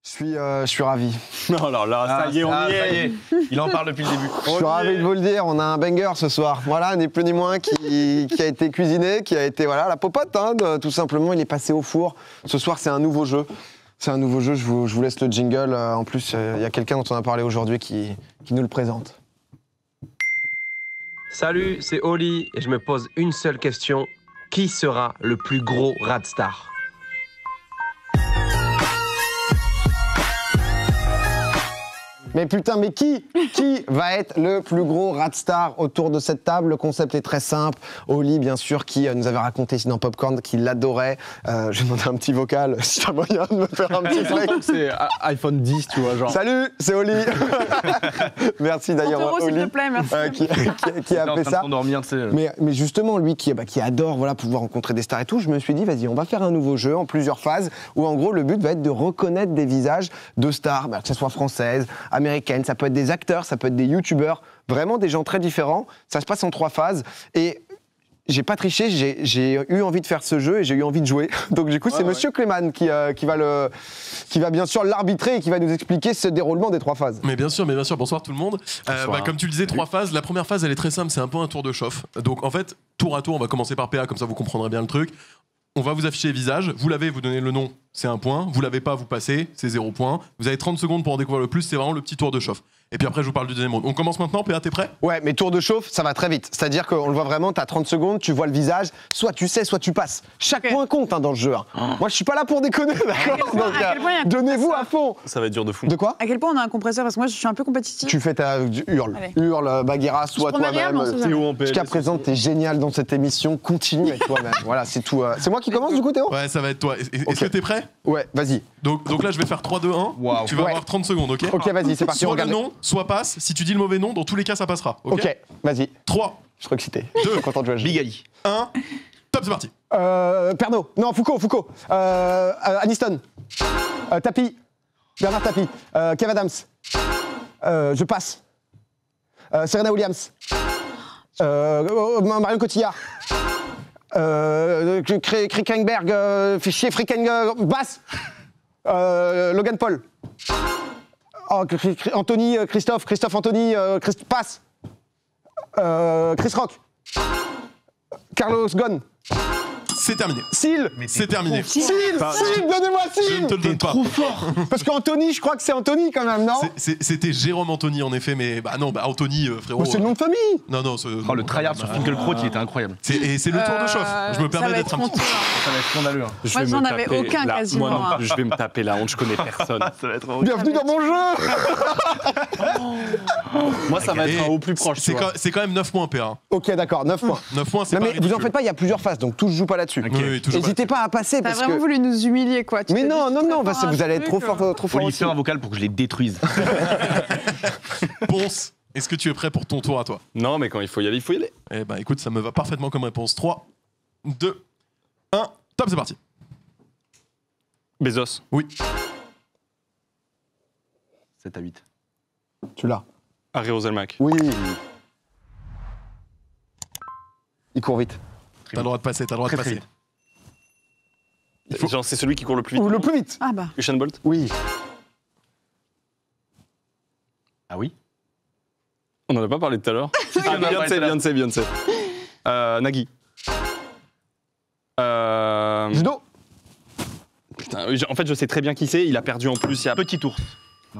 Je suis ravi. Non, alors là, ça y est, on y est. Il en parle depuis le début. Je suis ravi de vous le dire, on a un banger ce soir. Voilà, ni plus ni moins, qui a été cuisiné, qui a été, voilà, la popote, hein, tout simplement, il est passé au four. Ce soir, c'est un nouveau jeu. C'est un nouveau jeu, je vous laisse le jingle. En plus, il y a quelqu'un dont on a parlé aujourd'hui qui nous le présente. Salut, c'est Oli et je me pose une seule question. Qui sera le plus gros Radstar ? Mais putain, mais qui va être le plus gros Radstar autour de cette table? Le concept est très simple. Oli, bien sûr, qui nous avait raconté ici dans Popcorn qu'il l'adorait. Je vais demander un petit vocal, si t'as moyen de me faire un petit flex. C'est iPhone 10, tu vois, genre. Salut, c'est Oli. Merci d'ailleurs, s'il Oli, te plaît, merci. qui a fait ça. Dormir, tu sais. Mais justement, lui qui adore voilà, pouvoir rencontrer des stars et tout, je me suis dit, vas-y, on va faire un nouveau jeu en plusieurs phases où en gros, le but va être de reconnaître des visages de stars, que ce soit françaises, américaines, ça peut être des acteurs, ça peut être des youtubeurs, vraiment des gens très différents. Ça se passe en 3 phases et j'ai pas triché, j'ai eu envie de faire ce jeu et j'ai eu envie de jouer. Donc du coup, c'est Monsieur Clément qui va bien sûr l'arbitrer et qui va nous expliquer ce déroulement des 3 phases. Mais bien sûr, bonsoir tout le monde. Comme tu le disais, 3 phases. La première phase, elle est très simple, c'est un peu un tour de chauffe. Donc en fait, tour à tour, on va commencer par PA, comme ça vous comprendrez bien le truc. On va vous afficher les visages, vous l'avez, vous donnez le nom, c'est 1 point. Vous l'avez pas, vous passez, c'est 0 point. Vous avez 30 secondes pour en découvrir le plus, c'est vraiment le petit tour de chauffe. Et puis après, je vous parle du deuxième round. On commence maintenant, PA, t'es prêt? Ouais, mais tour de chauffe, ça va très vite. C'est-à-dire qu'on le voit vraiment, t'as 30 secondes, tu vois le visage, soit tu sais, soit tu passes. Chaque point compte dans le jeu. Hein. Moi, je suis pas là pour déconner, d'accord? Donc, donnez-vous à fond. Ça va être dur de fou. De quoi? À quel point on a un compresseur? Parce que moi, je suis un peu compétitive. Tu fais ta hurle, Bagheera, sois toi-même. Jusqu'à présent, t'es génial dans cette émission. Continue avec toi-même. Voilà, c'est tout. C'est moi qui commence du coup, Théo? Ouais, ça va être toi. Est-ce que t'es prêt? Ouais, vas-y. Donc là, je vais faire 3, 2, 1. Wow. Tu vas avoir 30 secondes, ok? Ok, vas-y, c'est parti. Soit le nom, soit passe. Si tu dis le mauvais nom, dans tous les cas, ça passera. Ok, vas-y. 3, Je suis excité. 2, Content de jouer. Big Ali. 1. Top, c'est parti. Pernod. Non, Foucault. Aniston. Tapi. Bernard Tapie. Kev Adams. Je passe. Serena Williams. Marion Cotillard. Krickenberg. Fichier Fricken. Basse. Logan Paul. Anthony, Christophe Anthony, passe. Chris Rock. Carlos Ghosn. C'est terminé. Seal. C'est terminé. Seal, donnez-moi Je Seal. ne te le donne pas. Trop fort. Parce qu'Anthony, je crois que c'est Anthony quand même, non? C'était Jérôme Anthony en effet, mais non, Anthony, frérot. C'est le nom de famille. Non, Oh, le tryhard sur Finkelkraut, il était incroyable. Et c'est le tour de chauffe. Je me permets d'être un petit peu. Ça va être scandaleux. Moi, j'en avais aucun quasiment. Moi non plus, je vais me taper la honte, je connais personne. Ça va être Bienvenue dans mon jeu. Moi, ça va être un haut plus proche. C'est quand même 9 points, PA. Ok, d'accord, 9 points. 9 points, c'est Non pas mais vous en ridicule. faites pas, il y a plusieurs phases, donc tout se joue pas là-dessus. Oui, toujours pas. N'hésitez pas à passer T'as parce vraiment que. voulu nous humilier, quoi. Mais non, parce que vous allez être trop fort Oli, aussi. fais un vocal pour que je les détruise. Ponce, est-ce que tu es prêt pour ton tour à toi? Non, mais quand il faut y aller, il faut y aller. Eh ben écoute, ça me va parfaitement comme réponse. 3, 2, 1, top, c'est parti. Bezos. Oui. 7 à 8. Tu l'as. Harry Roselmack. Oui. Il court vite. T'as le droit de passer, Très vite. Genre, c'est celui qui court le plus vite. Ou le plus vite. Ah bah. Usain Bolt. Oui. Ah oui? On en a pas parlé tout à l'heure. Beyoncé. Nagui. Judo. Putain, en fait, je sais très bien qui c'est. Il a perdu en plus. Il y a... Petit ours.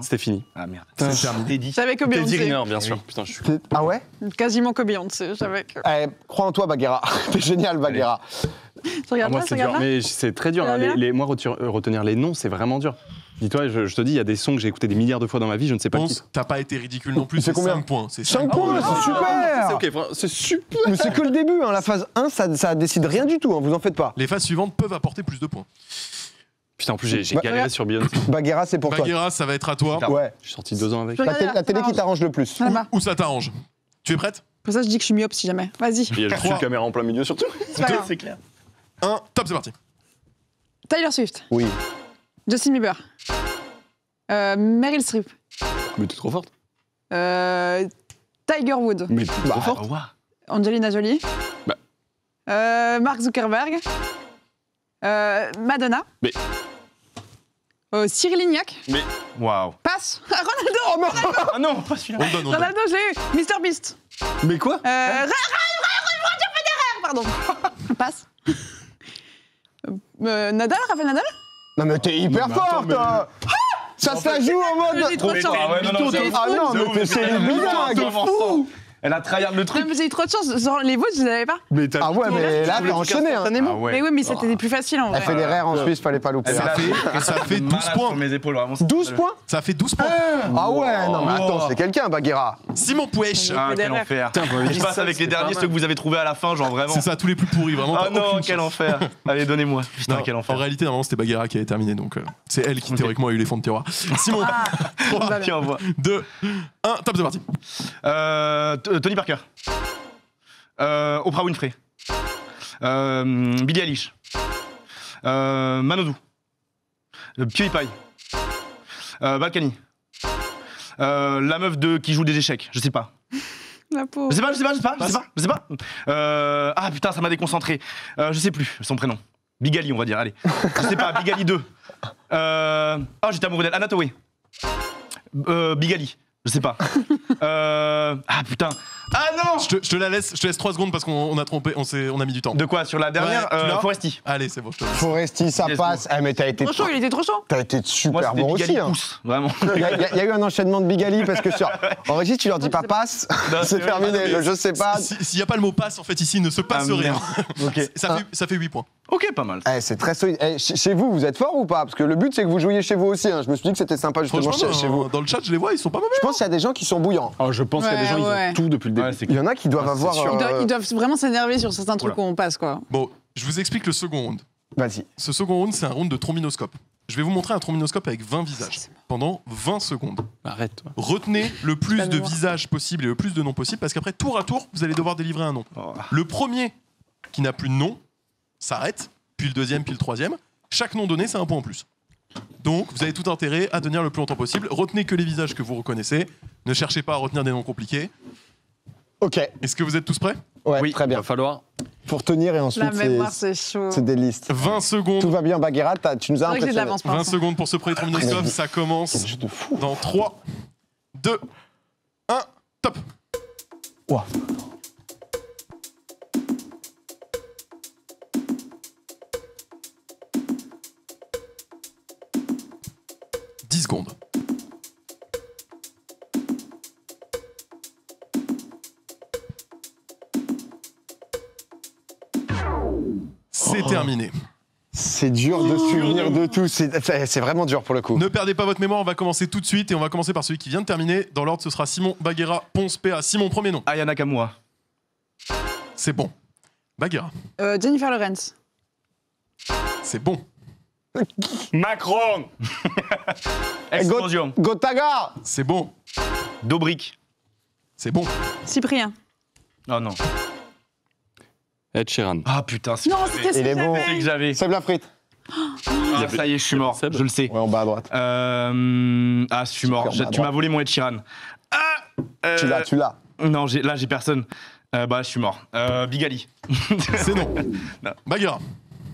C'était fini. Ah merde. C'est terminé. T'es dit. J'avais que Teddy Beyoncé. Riner, bien sûr. Putain, je suis... Ah ouais? Quasiment que Beyoncé. J'avais que. Crois en toi, Bagheera. T'es génial, Bagheera. Tu regardes moi, là, c'est tu dur. regardes là. Mais c'est très dur. Tu regardes là Moi, retenir les noms, c'est vraiment dur. Dis-toi, je te dis, il y a des sons que j'ai écoutés des milliards de fois dans ma vie, je ne sais pas qui. Ponce, t'as pas été ridicule non plus, C'est c'est combien? 5 points. 5 points, c'est super. C'est ok, c'est super. Mais c'est que le début, hein. La phase 1, ça décide rien du tout, hein. Vous en faites pas. Les phases suivantes peuvent apporter plus de points. Putain, en plus, j'ai galéré sur Beyoncé. Bagheera, c'est pour toi. Bagheera, ça va être à toi. Ouais. Je suis sorti 2 ans avec. La télé qui t'arrange le plus. Là-bas. Où ça t'arrange? Tu es prête? Pour ça, je dis que je suis myope si jamais. Vas-y. Il y a juste une caméra en plein milieu, surtout. C'est pas grave. C'est clair. 1, top, c'est parti. Taylor Swift. Oui. Justin Bieber. Meryl Streep. Mais t'es trop forte. Tiger Woods. Mais t'es trop forte. Oh, wow. Angelina Jolie. Bah. Mark Zuckerberg. Madonna. Mais- Cyril Lignac. Waouh. Passe. Ronaldo. Ah non, pas celui-là. On donne. Ronaldo, je l'ai eu. Mr Beast. Mais quoi Roger Federer, pardon. Passe. Nadal, Rafael Nadal. Non mais t'es hyper mais attends, fort, mais- toi. Ça se la joue en mode... J'ai trop de chance. Ah ouais, non, c'est Ah non, mais c'est une blague. fou. Elle a tryhard le Non, truc. mais j'ai eu trop de chance. Genre, les vôtres, je les avais pas. Mais t'as Ah ouais, mais là, t'as enchaîné. Hein. Ah ouais. Mais oui, mais c'était plus facile en vrai. Federer en Suisse, fallait pas louper. Ça fait 12 Malade points. sur mes épaules, vraiment. 12 points. Ça fait 12 points. Ah ouais, non mais attends, Wow. c'est quelqu'un, Bagheera. Simon Pouèche. Ah, quel Federer. enfer. Putain, vous m'avez Je dit passe ça, avec c'est les pas derniers, mal. ceux que vous avez trouvés à la fin, genre vraiment. C'est ça, tous les plus pourris, vraiment. Oh t'as non, aucune quel chance. enfer. Allez, donnez-moi. Putain, Non, quel en enfer. réalité, normalement, c'était Bagheera qui avait terminé, donc c'est elle qui théoriquement a eu les fonds de tiroir. Simon, 3, Qui envoie 2, 1, top, c'est parti. Tony Parker. Oprah Winfrey. Billie Eilish. Manodou. PewDiePie. Balkany. La meuf qui joue des échecs, je sais pas. La peau. Je sais pas. Ah putain, ça m'a déconcentré. Je sais plus son prénom. Bigali, on va dire, allez. Je sais pas, Bigali 2. Oh, j'étais amoureux d'elle. Anna Thaoué. Bigali, je sais pas. Ah putain. Ah non. Je te laisse 3 secondes parce qu'on a trompé, on a mis du temps. De quoi? Sur la dernière Ouais, tu l'as Foresti. Allez, c'est bon, je te laisse. Foresti, ça Yes, passe. Eh, mais t'as été Trop chaud, il était trop chaud. super Moi, c'était bon Bigali aussi. Hein. pouce, vraiment. Il y a eu un enchaînement de Bigali parce que en régie, tu leur dis pas passe, c'est c'est vrai. terminé. Le je sais pas. S'il n'y a pas le mot passe, en fait, ici, il ne se passe Ah, rien. merde. Ok. Ça fait 8 points. Ok, pas mal. Eh, c'est très solide. Eh, chez vous, vous êtes fort ou pas? Parce que le but, c'est que vous jouiez chez vous aussi. Hein. Je me suis dit que c'était sympa justement Franchement, chez vous. dans le chat, je les vois, ils sont pas mauvais. Je pense qu'il y a des gens qui sont bouillants. Oh, je pense qu'il y a des gens, ils Ouais. ont tout depuis le début. Ouais, c'est Il y en a qui doivent avoir. sûr. Ils doivent vraiment s'énerver sur certains trucs où on passe, quoi. Bon, je vous explique le second round. Vas-y. Ce second round, c'est un round de trombinoscope. Je vais vous montrer un trombinoscope avec 20 visages pendant 20 secondes. Arrête, toi. Retenez le plus La de mémoire. visages possible et le plus de noms possible parce qu'après, tour à tour, vous allez devoir délivrer un nom. Oh. Le premier qui n'a plus de nom s'arrête, puis le deuxième, puis le troisième. Chaque nom donné, c'est un point en plus. Donc, vous avez tout intérêt à tenir le plus longtemps possible. Retenez que les visages que vous reconnaissez. Ne cherchez pas à retenir des noms compliqués. Ok. Est-ce que vous êtes tous prêts? Ouais, Oui, très il bien. va falloir. Pour tenir et La ensuite, mémoire, c'est chaud. c'est des listes. 20 Tout secondes. va bien, Bagheera. Tu nous as C'est vrai que j'ai de impressionné. l'avance, 20 par secondes pour ce premier trombinoscope. Mais- Ça commence C'est juste de fou. dans 3, 2, 1, top. Ouah. « 10 secondes. C'est terminé. C'est dur de se souvenir de tout. C'est vraiment dur pour le coup. Ne perdez pas votre mémoire, on va commencer tout de suite et on va commencer par celui qui vient de terminer. Dans l'ordre, ce sera Simon, Bagheera, Ponce, PA. Simon, premier nom. Aya Nakamura. C'est bon. Bagheera. Jennifer Lawrence. C'est bon. Macron. Explosion. Gotaga. C'est bon. Dobrik. C'est bon. Cyprien. Oh non. Ed Sheeran. Ah putain, c'est Non, c'était ce Il que est bon. c'est que j'avais. Seb la frite. Ah, ça y est, je suis mort. Seb. Je le sais. Ouais, en bas à droite. Ah, je suis mort. Super, Tu m'as volé mon Ed Sheeran. Ah Tu l'as. Non, là, j'ai personne. Bah, je suis mort. Bigali. C'est non. Bagheera.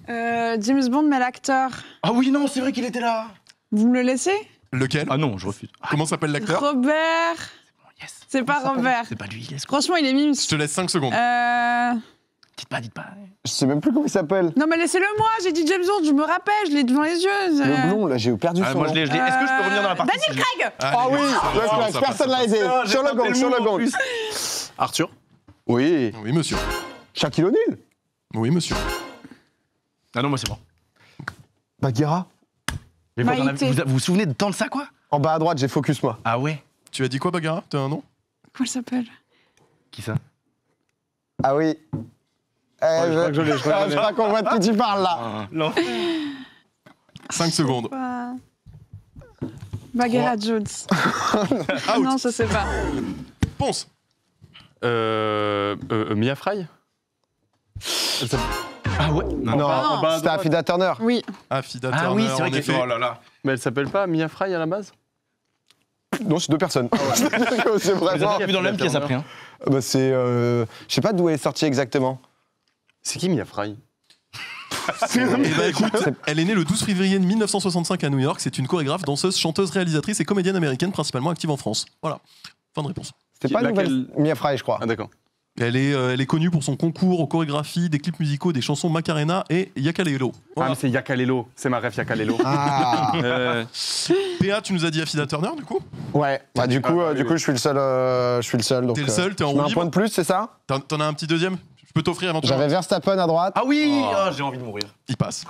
James Bond, mais l'acteur. Ah oui, non, c'est vrai qu'il était là. Vous me le laissez? Lequel? Ah non, je refuse. Comment s'appelle l'acteur? Robert. Yes. C'est pas Robert. C'est pas lui, laisse. Franchement, il est mime. Je te laisse 5 secondes. Dites pas. Je sais même plus comment il s'appelle. Non, mais laissez-le moi. J'ai dit James Bond, je me rappelle, je l'ai devant les yeux. Le blond, là, j'ai perdu Ah, son moi, nom. je l'ai. Est-ce que je peux revenir dans la partie? Daniel Craig. Ah oui, Allez, le ça clash, passe, personne ça l'a aidé. Ah, j'ai Sur le tapé gong, le sur mot, le en gong. plus. Arthur. Oui. Oui, monsieur. Shaquille O'Neal. Oui, monsieur. Ah non, moi, c'est bon. Bagheera. Mais vous, Maïté. vous vous souvenez de tant de ça, quoi? En bas à droite, j'ai focus moi. Ah ouais? Tu as dit quoi, Bagheera? T'as un nom? Comment elle s'appelle? Qui ça? Ah oui. je crois que je l'ai, je crois que je je l'ai. crois qu'on voit de qui tu parles là. Non. 5 secondes. Pas... Bagheera Jones. Out. Non, je sais pas. Ponce. Mia Fry. Ah ouais? Non, en bas à c'était droite. Affida Turner. Oui. Affida Ah oui, Turner, c'est vrai en qu'elle effet. fait. Oh là là. Mais elle s'appelle pas Mia Fry à la base? Non, c'est deux personnes. C'est Vous vraiment. avez vu dans le même pièce après, hein? Bah, c'est. Je sais pas d'où elle est sortie exactement. C'est qui Mia Fry? Eh ben écoute, elle est née le 12 février 1965 à New York. C'est une chorégraphe, danseuse, chanteuse, réalisatrice et comédienne américaine, principalement active en France. Voilà. Fin de réponse. C'était pas Laquelle- nouvelle Mia Fry, je crois. Ah d'accord. Elle est connue pour son concours aux chorégraphies, des clips musicaux, des chansons Macarena et Yakalelo. Ah Voilà. mais c'est Yakalelo, c'est ma ref Yakalelo. Ah PA, tu nous as dit Affida Turner du coup. ouais. Bah du coup, je suis le seul. Donc, T'es le seul, t'es en je mets roue un point libre. de plus, c'est ça? T'en as un petit deuxième. Je peux t'offrir éventuellement. J'avais Verstappen à droite. Ah oui, j'ai envie de mourir. Il passe.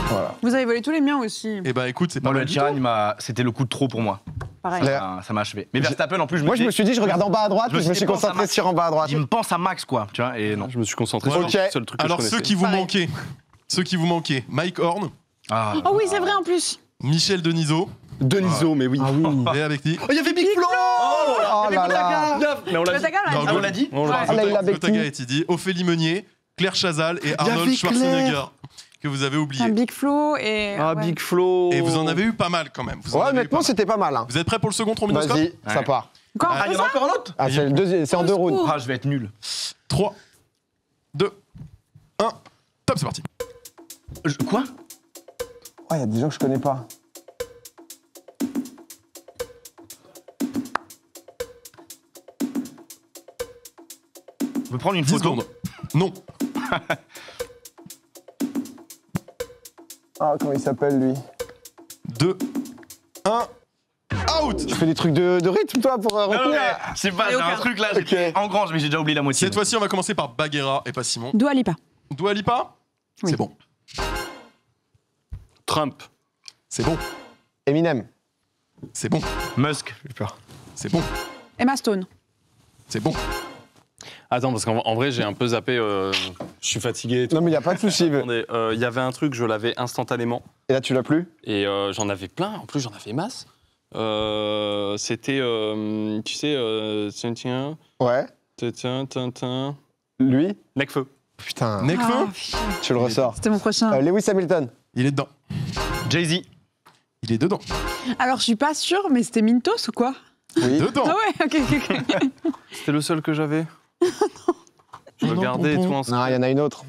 Voilà. Vous avez volé tous les miens aussi. Eh ben écoute, c'est pas Moi, mal le du Chiran, tout. c'était le coup de trop pour moi. Pareil. Là. Ça m'a achevé. Mais Verstappen, en plus, Moi, je me suis dit, je regarde en bas à droite, Je me et je me suis suis dit, pense à concentré Max. sur en bas à droite. Il me pense à Max, quoi. Tu vois, et non. Je me suis concentré Voilà. sur Ok. le seul truc que Alors je ceux connaissais. qui vous Pareil. manquaient, Mike Horn, Ah, Oh oui, c'est vrai en plus. Michel Denisot, Deniso, mais oui. Ah oui. et avec qui Oh, il y avait Big Flo. Oh là là. Mais on l'a Le dit. Taga, là, Non, dit. Ah, on l'a dit On l'a Ouais. dit. Ah là, il l'a Gotaga becqué. et Tidy, Ophélie Meunier, Claire Chazal et Arnold avait Schwarzenegger, Claire. que vous avez Un oublié. Big Flo et. Ah, ouais. Big Flo. Et vous en avez eu pas mal quand même. Vous en Ouais, avez eu honnêtement, pas mal. c'était pas mal. Hein. Vous êtes prêts pour le second trombinoscope? Vas-y, ça Ouais. part. Encore Ah, il y en a encore un autre Ah, c'est le deuxième, c'est en deux rounds. Ah, je vais être nul. 3, 2, 1, top, c'est parti. Quoi Oh, il y a des gens que je connais pas. On peut prendre une 10 photo. secondes. Non. Ah, comment il s'appelle, lui? 2, 1, out. Tu fais des trucs de rythme, toi, pour Non, retenir? mais, je sais pas, Et j'ai au un cadre. truc là, Ok. j'étais en grange, mais j'ai déjà oublié la moitié. Cette fois-ci, on va commencer par Bagheera et pas Simon. Dua Lipa. Dua Lipa, Oui. c'est bon. Trump. C'est bon. Eminem. C'est bon. Musk. C'est bon. Emma Stone. C'est bon. Attends, parce qu'en vrai, j'ai un peu zappé. Je suis fatigué. et tout. Non, mais il n'y a pas de souci. Attendez, il y avait un truc, je l'avais instantanément. Et là, tu l'as plus? Et j'en avais plein. En plus, j'en avais masse. C'était, tu sais, tiens, Ouais. tiens. Lui? Necfeu. Putain, Necfeu, Ah, putain. tu le ressors. C'était mon prochain. Lewis Hamilton. il est dedans. Jay-Z. Il est dedans. Alors, je suis pas sûre, mais c'était Mintos ou quoi? Oui. Dedans. Ah ouais, ok. C'était le seul que j'avais. Je Non, regardais et pompon. tout ensemble. Non, il y en a une autre.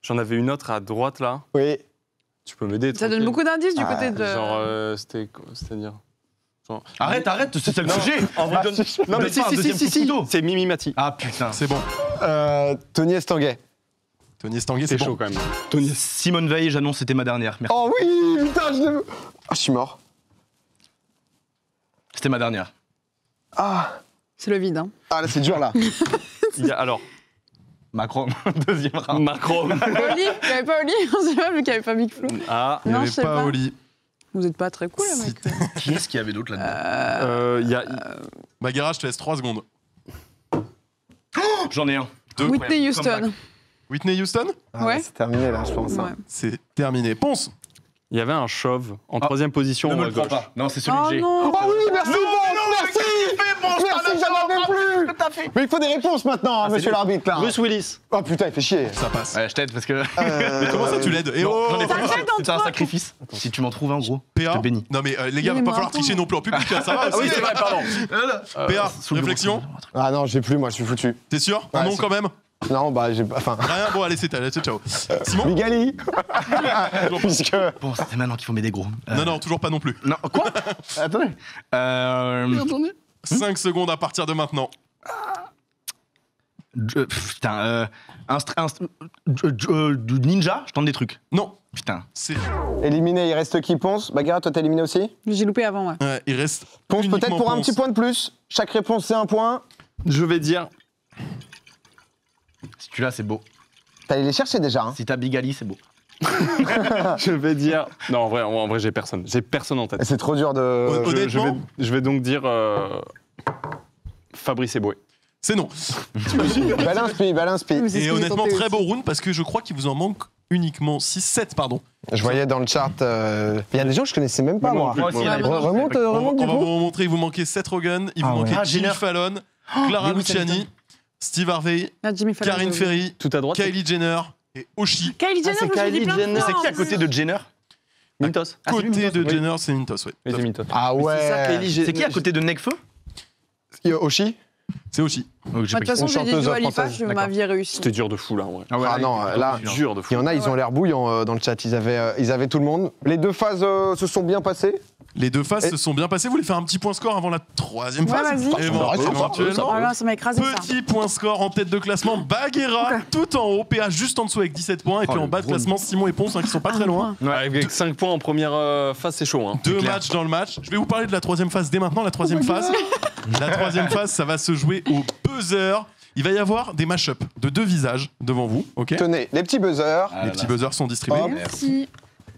J'en avais une autre à droite là. Oui. Tu peux m'aider. Ça donne tranquille. beaucoup d'indices du Ah, côté de. Genre, c'est-à-dire. Genre... Arrête, c'est celle que j'ai. En vrai, donne- Non, mais Donne pas un deuxième coup de couteau. C'est Mimi Mati. Ah putain. C'est bon. Tony Estanguet. Tony Estanguet, C'est c'est chaud bon. quand même. Simone Veil, j'annonce, c'était ma dernière. Merci. Oh oui, putain, je l'ai vu. Ah, je suis mort. C'était ma dernière. Ah, C'est le vide, hein. ah là, c'est dur, là. Il y a, alors, Macron, deuxième round. Macron. Oli. Il n'y avait pas Oli. On sait pas, vu qu'il n'y avait pas Big Flo. Ah, Il n'y Non, avait je sais pas pas. Oli. Vous êtes pas très cool, là, mec. Qui est-ce qu'il y avait d'autre là-dedans il y a. Bagheera, je te laisse 3 secondes. J'en ai un. Whitney Houston. Whitney Houston, Ah, Ouais. C'est terminé, là, je pense. hein. Ouais. c'est terminé. Ponce. Il y avait un chauve en troisième position Ne me à le prends gauche. pas. Non, c'est celui que Oh j'ai. non. Oh oui, merci, Merci. Merci, j'en avais plus. Mais il faut des réponses maintenant, hein, monsieur l'arbitre, là. Bruce Willis. Oh putain, il fait chier. Ça passe. Ouais, je t'aide parce que. Mais comment ça, tu l'aides? Et Non, oh, j'en ai plus. T'arrêtes C'est un entre- sacrifice. Si tu m'en trouves un, gros, je PA. te bénis. Non mais les gars, va Donnez-moi pas un falloir point. tricher non plus en public, hein, ça va Ah oui, c'est vrai, pardon. PA, réflexion. Ah non, j'ai plus, moi, je suis foutu. T'es sûr? Ouais, Un nom c'est- quand même? Non, bah, j'ai pas. Enfin. Rien? Bon, allez, c'est allez, ciao. Simon? Migali. Puisque. Bon, c'était maintenant qu'il faut m'aider, gros. Non, non, toujours pas non plus. Non, quoi Attendez. 5 secondes à partir de maintenant. Putain, du ninja, je tente des trucs. Non, Putain. c'est. Éliminé, il reste qui, Ponce? Bagheera, toi, t'es éliminé aussi? J'ai loupé avant, ouais. Ouais, il reste. Ponce, uniquement peut-être pour un Ponce. petit point de plus. Chaque réponse, c'est un point. Je vais dire. Si tu l'as, c'est beau. T'as allé les chercher déjà, hein. Si t'as Big Ali, c'est beau. Je vais dire. Non, en vrai, j'ai personne. J'ai personne en Et tête. c'est trop dur de. Honnêtement, Je vais donc dire. Fabrice Eboué. c'est non. Bel inspi, bel inspi. Mais c'est ce Et que j'ai honnêtement, tenté très aussi. beau round parce que je crois qu'il vous en manque uniquement 7, pardon. Je voyais dans le chart. Il y a des gens que je connaissais même pas, moi. Moi aussi, il y en avait Moi, d'autres. Remonte, On remonte va du vous coup. montrer, il vous manquait Seth Rogen, il vous Ah manquait ouais. Jimmy Jenner. Fallon, Clara Lewis Luciani, Hamilton. Steve Harvey, Ah, Jimmy Fallon, Karine j'ai oublié. Ferry, Tout à droite. Kylie Jenner et Oshi. Kylie Jenner, c'est je me suis dit Kylie plein de Jenner. fois, C'est qui à en côté plus. de Jenner Mintos. Ah, c'est Côté Mintos, de oui. Jenner, c'est Mintos, ouais. Oui, c'est Mintos. Ah ouais. C'est qui à côté de Necfeu Oshi? C'est aussi. Donc, j'ai De toute pas façon, j'ai dit chanteuse Dua Lipa, française, ma vie est réussie. C'était dur de fou là. Ouais. Ah ouais, Ah non, là, Dur de il fou. y en a, ils ont l'air bouillants dans le chat. Ils avaient tout le monde. Les deux phases se sont bien passées. Les deux phases se sont bien passées. Vous voulez faire un petit point score avant la troisième Ouais, vas-y. vas-y. Éventuellement. Oh là, ça m'a écrasé ça. Petit point score en tête de classement, Bagheera tout en haut, PA juste en dessous avec 17 points, et puis en bas de classement, Simon et Ponce qui sont pas très loin. Avec 5 points en première phase, c'est chaud. Hein. Deux matchs dans le match. Je vais vous parler de la troisième phase dès maintenant. La troisième phase, ça va se jouer au buzzer. Il va y avoir des mash-ups de deux visages devant vous, ok? Tenez, les petits buzzers. Les petits buzzers sont distribués. Hop. Merci.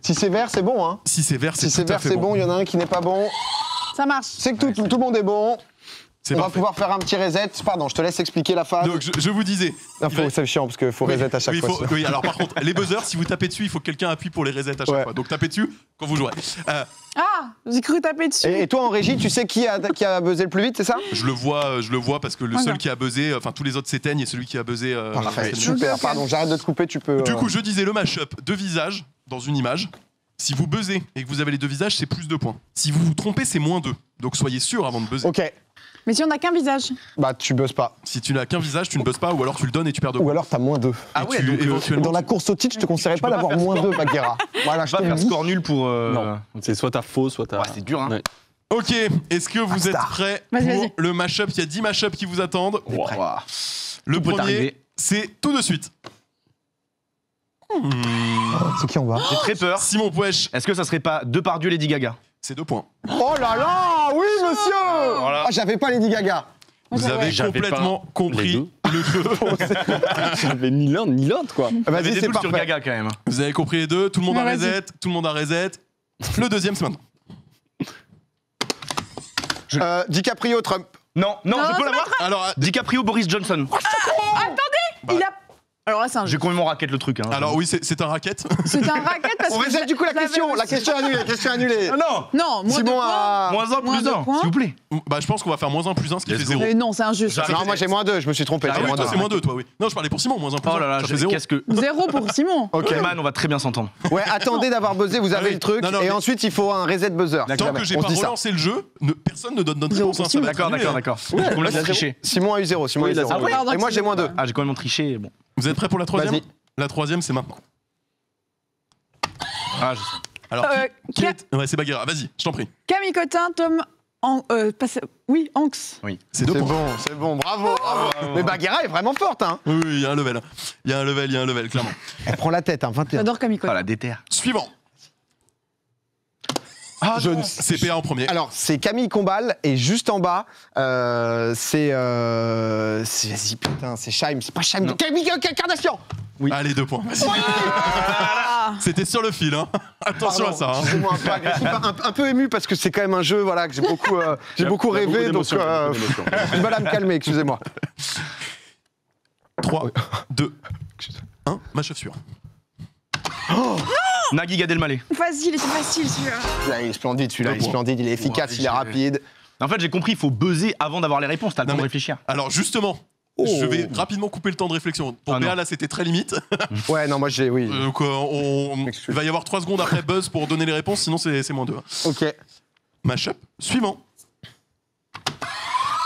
Si c'est vert, c'est bon. Hein. Si c'est vert, c'est Si c'est tout à vert, fait c'est bon. Il y en a un qui n'est pas bon. Ça marche. C'est que tout le monde est bon. C'est On va parfait. pouvoir faire un petit reset. Pardon, je te laisse expliquer la phase. Donc je vous disais. C'est chiant parce qu'il faut reset à chaque oui, fois. oui, alors par contre, les buzzers, si vous tapez dessus, il faut que quelqu'un appuie pour les reset à chaque Ouais. fois. Donc tapez dessus quand vous jouerez. Ah, j'ai cru taper dessus. Et toi en régie, tu sais qui a buzzé le plus vite, c'est ça? Je le vois parce que le Voilà. seul qui a buzzé, enfin tous les autres s'éteignent et celui qui a buzzé. Parfait, c'est le super. Ok. Pardon, j'arrête de te couper, tu peux. Du coup, je disais le mashup, deux visages dans une image. Si vous buzzez et que vous avez les deux visages, c'est plus 2 points. Si vous vous trompez, c'est moins 2. Donc soyez sûr avant de buzzer. Ok, Mais si on n'a qu'un visage. bah tu buzzes pas. Si tu n'as qu'un visage, tu ne buzzes pas ou alors tu le donnes et tu perds 2 Ou points. alors t'as moins 2. Ah ouais, tu, donc éventuellement, Dans la course au titre, je te conseillerais pas peux pas d'avoir faire moins 2, Bagheera. Voilà, je Pas te le faire dis. score nul pour. Non. C'est soit t'as faux, soit t'as. Ouais, c'est dur, hein. Ouais. Ok, est-ce que vous êtes prêts Vas-y, pour vas-y. le mashup? Il y a 10 mashups qui vous attendent. Ouah. Le Tout peut premier, arriver. c'est tout de suite. C'est qui en bas? J'ai très peur. Simon Pouèche, Est-ce que ça serait pas Depardieu Lady Gaga? c'est 2 points. Oh là là, oui monsieur. Voilà. Ah, j'avais pas Lady Gaga. Vous avez J'avais complètement pas compris les le jeu. J'avais ni l'un ni l'autre, quoi. T'avais Vas-y, des c'est boules sur parfait. Gaga quand même. Vous avez compris les deux. Tout le monde a Ouais, vas-y. reset. Tout le monde a reset. Le deuxième, c'est maintenant. DiCaprio, Trump. Non, Non, je peux c'est l'avoir. Alors, DiCaprio, Boris Johnson. Il a. Alors là, c'est un J'ai jeu. complètement racket le truc. Hein. alors oui, c'est un racket. C'est un racket parce On que. reset du coup la je l'avais question. La aussi. question annulée. Question annulée. Ah non. Non, moins Simon de points. a. Moins 1 Moins plus deux 1, points. s'il vous plaît. Bah, je pense qu'on va faire moins 1 plus 1, ce qui Let's fait go. 0. Mais non, c'est injuste. Non, moi j'ai moins 2, je me suis trompé. Ah j'ai oui, moins toi, deux. c'est moins 2, toi, oui. Non, je parlais pour Simon, moins 1 plus 1. Oh là là, ça fait 0. qu'est-ce que. 0 pour Simon. Ok. Man, on va très bien s'entendre. Ouais, attendez d'avoir buzzé, vous avez Ah oui. le truc, Non, non, et mais- ensuite il faut un reset buzzer. Tant que j'ai On pas se dit ça. relancé le jeu, personne ne donne notre Zéro réponse. pour hein, ça va être D'accord, annulé, d'accord, hein. d'accord. On me laisse tricher. Simon a eu 0. Simon a eu Oui, là, 0. c'est vrai. Et moi j'ai moins 2. Ah, j'ai complètement triché. Bon. Vous êtes prêts pour la troisième? Vas-y. La troisième, c'est maintenant. Ah, je sais. Alors, qui Ca- est... Ouais, c'est Bagheera. Vas-y, je t'en prie. Camille Cotin, Tom. Oui, Hanks. C'est 2 C'est points. bon, c'est bon, bravo, bravo. Mais Bagheera est vraiment forte, hein. Oui, il y a un level. Il y a un level, clairement. Elle prend la tête, hein, 21. J'adore Camille Ah, Cotin. la déterre. Suivant. Ah, Je ne- C'est PA en premier. Alors, c'est Camille Combal, et juste en bas, c'est. Vas-y, putain, c'est Shaim, c'est pas Shaim. Camille Kardashian. Allez, 2 points. Vas-y. Ah. C'était sur le fil, hein. Attention à ça. Hein. Excusez-moi, un peu agressif, un peu ému parce que c'est quand même un jeu voilà, que j'ai beaucoup rêvé, donc d'émotions, beaucoup d'émotions. j'ai du mal à me calmer, excusez-moi. 3, 2, 1. Match suivant. Nagui Gad Elmaleh. Facile, il était facile celui-là. Il est splendide celui-là, il est splendide, il est efficace, Ouais, il est rapide. En fait, j'ai compris, il faut buzzer avant d'avoir les réponses. T'as le Non, temps de mais- réfléchir. Alors, justement, je vais rapidement couper le temps de réflexion. Pour Ah, PA, non. là, c'était très limite. Ouais, non, moi j'ai, oui. Donc, il va y avoir 3 secondes après buzz pour donner les réponses, sinon c'est moins 2. Ok. Mashup suivant.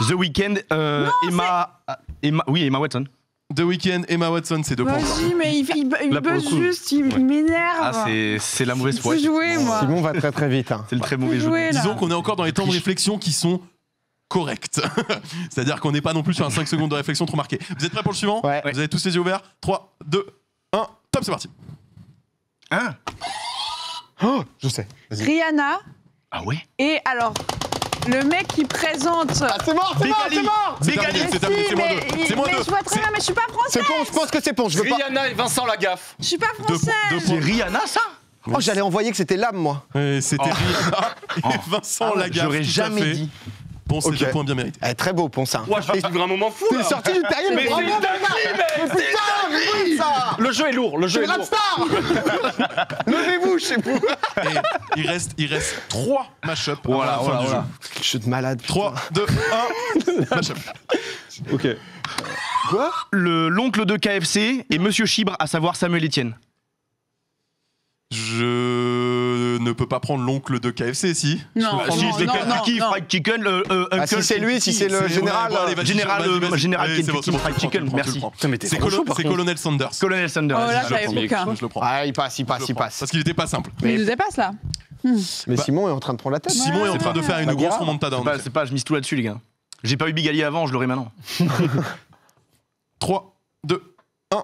The Weeknd, Emma Watson. The Weeknd, Emma Watson, c'est 2 points. Vas-y, mais il Là, pour le buzz coup. juste, il m'énerve. Ah, c'est la mauvaise foi. Faut jouer, moi. Simon va très très vite. Hein. C'est le très Faut mauvais jeu. jouer, là. Disons qu'on est encore dans les temps de réflexion qui sont corrects. C'est-à-dire qu'on n'est pas non plus sur un 5 secondes de réflexion trop marqué. Vous êtes prêts pour le suivant? Ouais. Vous avez tous les yeux ouverts? 3, 2, 1, top, c'est parti. Hein? Oh, je sais. Vas-y. Rihanna. Ah ouais? Et alors, le mec qui présente. Ah, c'est mort, c'est mort, c'est mort. C'est terminé, c'est terminé, c'est moins 2. C'est moins 2. Mais je vois très bien, mais je suis pas C'est française. bon, je pense que c'est bon, je veux pas. Rihanna et Vincent Lagaffe. Je suis pas Deux française. C'est Rihanna, ça? Oh, j'allais envoyer que c'était l'âme, moi. C'était Rihanna et Vincent Lagaffe. J'aurais tout à jamais fait. dit. Bon, c'est Ok. 2 points bien mérités. Elle est très beau, Poncin. Ouais, je vais vivre un moment fou. T'es là. sorti du terrier, mais bravo, mais putain, mais ça. Le jeu est lourd, le jeu C'est est lourd. Rapstar. Levez-vous chez vous. Et il reste 3 mashups Voilà, avant la fin voilà, du voilà. jeu. Je suis de malade. 3, 2, 1, mashup. Ok. Quoi? L'oncle de KFC et Monsieur Chibre, à savoir Samuel Etienne. Je ne peut pas prendre l'oncle de KFC, si Non, Si, non, c'est non, Kentucky non. Fried Chicken, Ah, si c'est lui, si c'est le général. Bon, allez, vas-y, Général vas-y. Général Allez, c'est bon, Kentucky c'est bon, Fried tu le prends, Chicken, tu le prends, tu le merci. prends. Putain, mais t'es C'est trop chaud, par contre. Colonel Sanders. Colonel Sanders. Oh là, Je j'avais le prends. aucun. Je le prends. Ah, il passe, Je le prends. passe. Parce qu'il était pas simple. Mais il nous dépasse là. Mais Simon est en train de prendre la tête. Simon est en train de faire une grosse Bagheera. remontada. C'est pas, je mise tout là-dessus, les gars. J'ai pas eu Big Ali avant, je l'aurai maintenant. 3, 2, 1.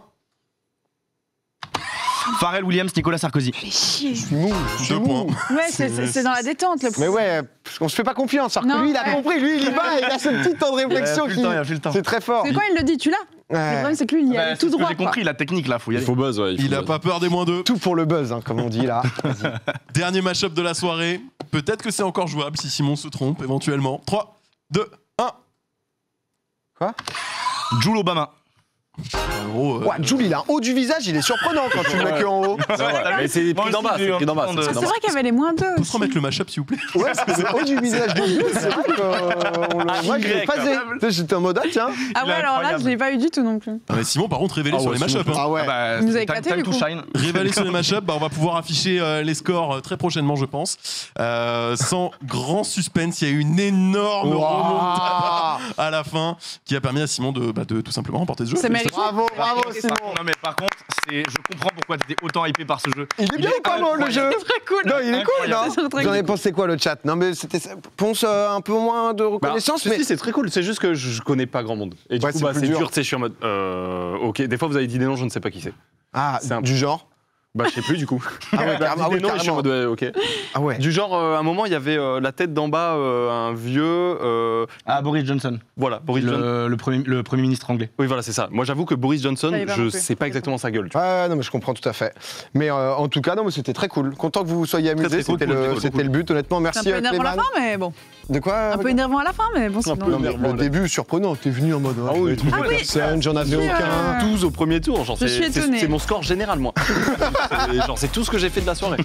Pharrell Williams, Nicolas Sarkozy. Fais chier. Je suis mou. je suis 2 mou. points. Ouais, c'est dans la détente le Mais ouais, parce qu'on se fait pas confiance. Alors que Non, lui, il a ouais. compris. Lui, il y va. Il a ce petit temps de réflexion. Il a plus le temps. C'est très fort. C'est quoi, il le dit, tu l'as Le Ouais. problème, c'est que lui, il y Bah, a c'est tout ce que droit. j'ai quoi. compris, la technique là, faut y Il aller. faut buzz, ouais. Il a pas peur des moins 2. Tout pour le buzz, hein, comme on dit là. Dernier match-up de la soirée. Peut-être que c'est encore jouable si Simon se trompe éventuellement. 3, 2, 1. Jules Obama. En gros, Ouais, Jules, il a un haut du visage. Il est surprenant quand tu le mets que en haut. Mais c'est pris d'en bas, c'est pris d'en bas. Ah, c'est vrai qu'il y avait les moins 2. on peut se remettre le match-up s'il vous plaît. Ouais, parce que le haut du visage de Jules, c'est vrai que moi, je l'ai pas zé. Tu sais, j'étais en mode, ah tiens. Ah ouais, alors là, je l'ai pas eu du tout non plus. Ah, mais Simon, par contre, révélé sur les match-up. hein. Ah ouais. bah, Il nous a time éclaté, du to coup. shine. Révélé sur les match-up, on va pouvoir afficher les scores très prochainement, je pense. Sans grand suspense, il y a eu une énorme remontada à la fin qui a permis à Simon de tout simplement remporter ce jeu. C'est mérité. Bravo, bravo, Simon. Non mais par contre, je comprends pourquoi t'étais autant hypé par ce jeu. Il est bien ou pas bon le jeu? C'est très cool. Non, il est cool, non? C'est très Vous en avez cool. pensé quoi le chat? Non, mais c'était Ponce un peu moins de reconnaissance, mais. Si, c'est très cool. C'est juste que je connais pas grand monde. Et du Ouais, coup, c'est bah, plus c'est dur. dur. Tu sais, je suis en mode. Ok. Des fois, vous avez dit des noms, je ne sais pas qui c'est. Ah, C'est un- du genre? Bah, je sais plus du coup. Ah ouais, carrément. Bah, des noms, et je suis en mode, ouais, ok. Ah ouais. Du genre, à un moment, il y avait la tête d'en bas, un vieux. Ah, Boris Johnson, Voilà, Boris Johnson. le premier ministre anglais. Oui, voilà, c'est ça. Moi, j'avoue que Boris Johnson, Ça y va je non plus. sais pas exactement sa gueule. Tu vois. Ouais, non, mais je comprends tout à fait. Mais en tout cas, non, mais c'était très cool. Content que vous vous soyez amusés. très cool, C'était cool, le, cool, c'était cool. le but, honnêtement. C'est Merci un peu énervant à la Clément. fin, mais bon. De quoi? Un peu énervant à la fin, mais bon, sinon. Non, mais le début, surprenant. T'es venu en mode. Ah oui, je vais trouver oui. personne, j'en avais Je suis, aucun. 12 au premier tour, genre Je suis c'est étonnée. mon score général, moi. Genre, c'est tout ce que j'ai fait de la soirée.